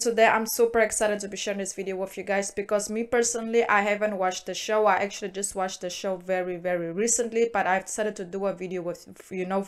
today I'm super excited to be sharing this video with you guys because me personally, I haven't watched the show. I actually just watched the show very recently, but I've decided to do a video with,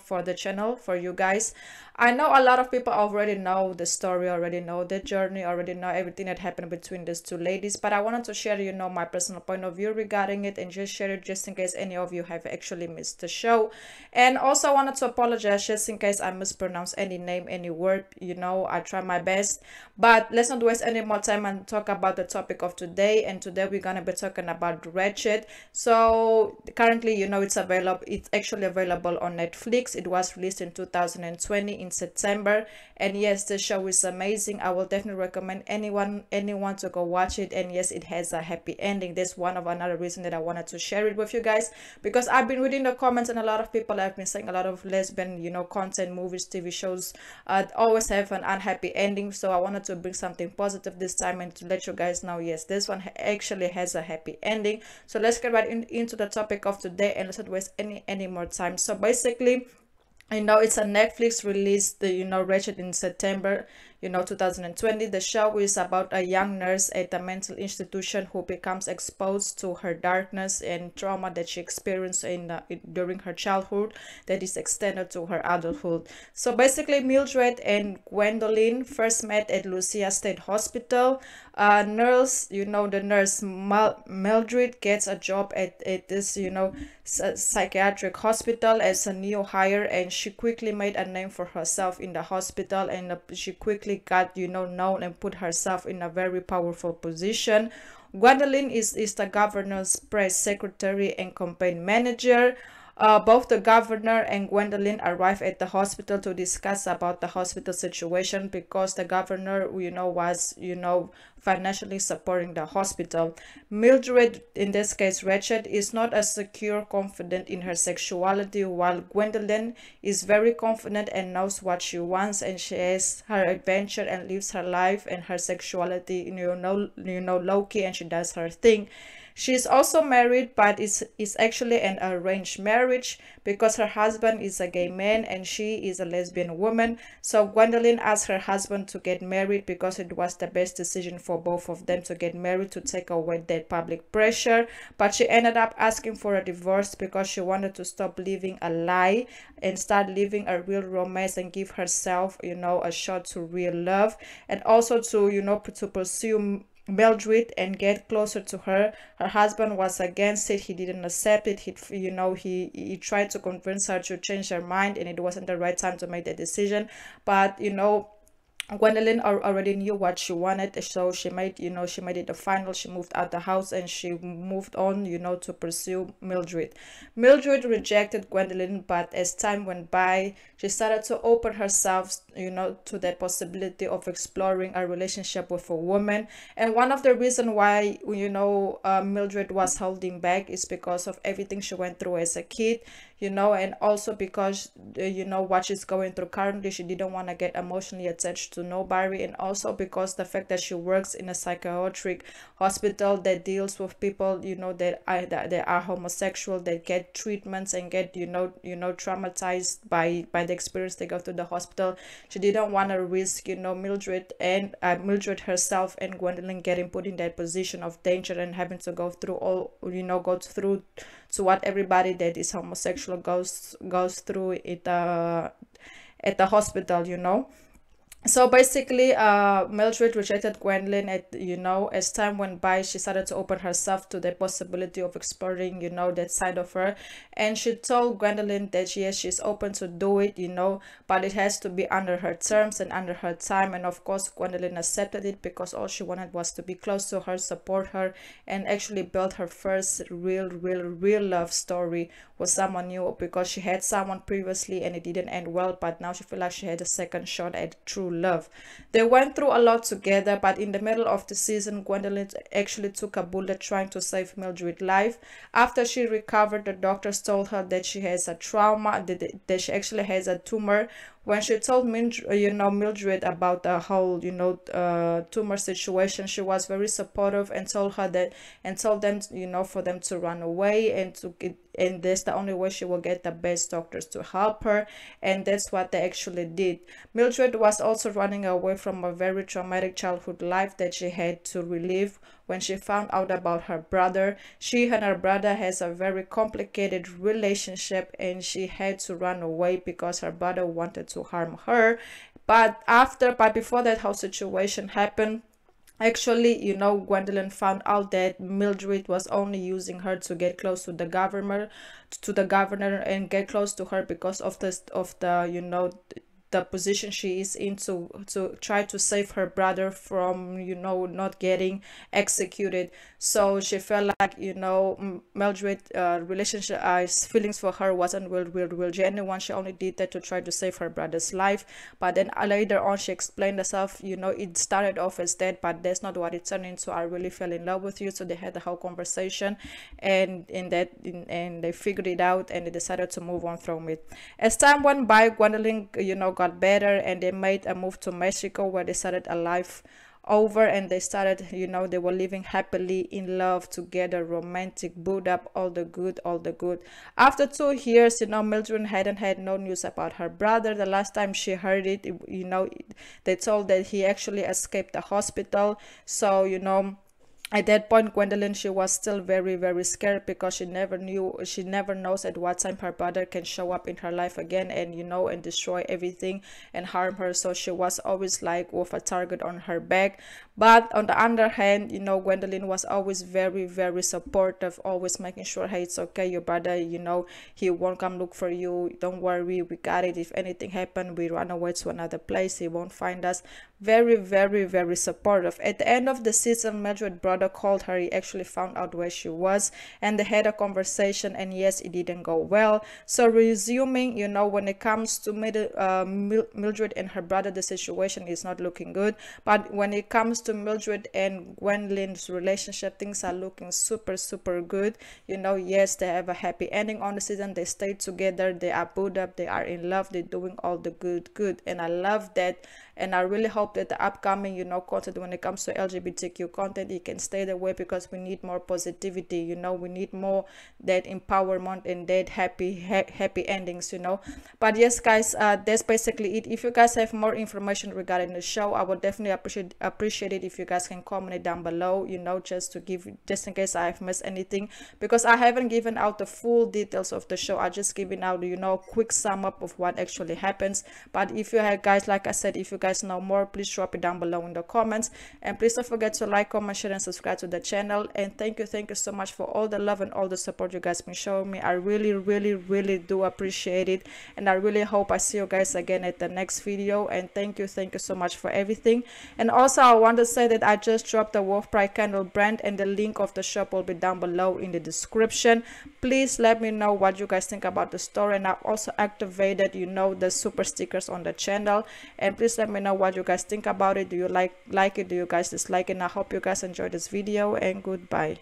for the channel for you guys. I know a lot of people already know the story, already know the journey, already know everything that happened between these two ladies, but I wanted to share, my personal point of view regarding it and just share it just in case any of you have actually missed the show. And also I wanted to apologize just in case I mispronounce any name, any word. I try my best, but let's not waste any more time and talk about the topic of today. And today we're gonna be talking about Ratched. So currently, it's actually available on Netflix. It was released in 2020 in September, and yes, the show is amazing. I will definitely recommend anyone to go watch it. And yes, it has a happy ending. That's one of another reason that I wanted to share it with you guys, because I've been reading the comments and a lot of people have been saying a lot of lesbian content, movies, TV shows always have an unhappy ending. So I wanted to bring something positive this time and to let you guys know, yes, this one actually has a happy ending. So let's get right into the topic of today, and let's not waste any more time. So basically, it's a Netflix release, Ratched in September 2020. The show is about a young nurse at a mental institution who becomes exposed to her darkness and trauma that she experienced during her childhood that is extended to her adulthood. So basically, Mildred and Gwendolyn first met at Lucia State Hospital. The nurse Mildred gets a job at this psychiatric hospital as a new hire, and she quickly made a name for herself in the hospital, and she quickly got known and put herself in a very powerful position. Gwendolyn is the governor's press secretary and campaign manager. Both the governor and Gwendolyn arrive at the hospital to discuss about the hospital situation, because the governor, was, financially supporting the hospital. Mildred, in this case Ratched, is not as secure, confident in her sexuality, while Gwendolyn is very confident and knows what she wants, and she has her adventure and lives her life and her sexuality, low-key, and she does her thing. She's also married, but it's actually an arranged marriage because her husband is a gay man and she is a lesbian woman. So Gwendolyn asked her husband to get married because it was the best decision for both of them to get married, to take away that public pressure. But she ended up asking for a divorce because she wanted to stop living a lie and start living a real romance and give herself, a shot to real love, and also to, to pursue Mildred and get closer to her. Her husband was against it. He didn't accept it. He tried to convince her to change her mind, and it wasn't the right time to make the decision. But Gwendolyn already knew what she wanted, so she made it the final. She moved out the house and she moved on, to pursue Mildred. Mildred rejected Gwendolyn, but as time went by, she started to open herself, to the possibility of exploring a relationship with a woman. And one of the reasons why, Mildred was holding back is because of everything she went through as a kid, and also because, what she's going through currently. She didn't want to get emotionally attached to nobody, and also because the fact that she works in a psychiatric hospital that deals with people, that are homosexual, that get treatments and get, traumatized by the experience they go through the hospital. She didn't want to risk, Mildred herself and Gwendolyn getting put in that position of danger and having to go through to what everybody that is homosexual goes through at the hospital. So basically, Mildred rejected Gwendolyn. As time went by, she started to open herself to the possibility of exploring, that side of her. And she told Gwendolyn that yes, she's open to do it, but it has to be under her terms and under her time. And of course, Gwendolyn accepted it because all she wanted was to be close to her, support her, and actually build her first real love story with someone new, because she had someone previously and it didn't end well, but now she felt like she had a second shot at true love. They went through a lot together, but in the middle of the season, Gwendolyn actually took a bullet trying to save Mildred's life. After she recovered, the doctors told her that she has a trauma, that she actually has a tumor when she told Mildred about the whole tumor situation, she was very supportive and told her that, and told them for them to run away and to get, and that's the only way she will get the best doctors to help her, and that's what they actually did. Mildred was also running away from a very traumatic childhood life that she had to relive when she found out about her brother. She and her brother has a very complicated relationship, and she had to run away because her brother wanted to harm her. But before that whole situation happened, actually, Gwendolyn found out that Mildred was only using her to get close to the governor and get close to her because of the position she is in, to try to save her brother from not getting executed. So she felt like Mildred relationship feelings for her wasn't real genuine. She only did that to try to save her brother's life. But then later on she explained herself, it started off as that, but that's not what it turned into. I really fell in love with you. So they had the whole conversation, and and they figured it out, and they decided to move on from it. As time went by, Gwendolyn got better, and they made a move to Mexico, where they started a life over, and they started they were living happily in love together, romantic, booed up, all the good. After 2 years, Mildred hadn't had no news about her brother. The last time she heard it, they told that he actually escaped the hospital. So at that point, Gwendolyn, she was still very, very scared, because she never knows at what time her brother can show up in her life again and and destroy everything and harm her. So she was always like with a target on her back. But on the other hand, Gwendolyn was always very, very supportive, always making sure, hey, it's okay, your brother, he won't come look for you, don't worry, we got it. If anything happened, we run away to another place, he won't find us. Very, very, very supportive. At the end of the season, Mildred's brother called her. He actually found out where she was, and they had a conversation, and yes, it didn't go well. So resuming, when it comes to Mildred and her brother, the situation is not looking good. But when it comes to Mildred and Gwendolyn's relationship, things are looking super, super good. Yes, they have a happy ending on the season. They stay together, they are booed up, they are in love, they're doing all the good, and I love that. And I really hope that the upcoming content when it comes to LGBTQ content, it can stay that way, because we need more positivity. We need more that empowerment and that happy endings. But yes, guys, that's basically it. If you guys have more information regarding the show, I would definitely appreciate it if you guys can comment it down below, just in case I have missed anything, because I haven't given out the full details of the show. I just given out a quick sum up of what actually happens. But if you have, guys, like I said, if you guys know more, please drop it down below in the comments, and please don't forget to like, comment, share, and subscribe to the channel. And thank you so much for all the love and all the support you guys been showing me. I really, really, really do appreciate it, and I really hope I see you guys again at the next video. And thank you so much for everything. And also, I want to say that I just dropped the Wolf Pride candle brand, and the link of the shop will be down below in the description. Please let me know what you guys think about the store, and I've also activated the super stickers on the channel. And please let me know what you guys think about it. Do you like it? Do you guys dislike it? And I hope you guys enjoyed this video, and goodbye.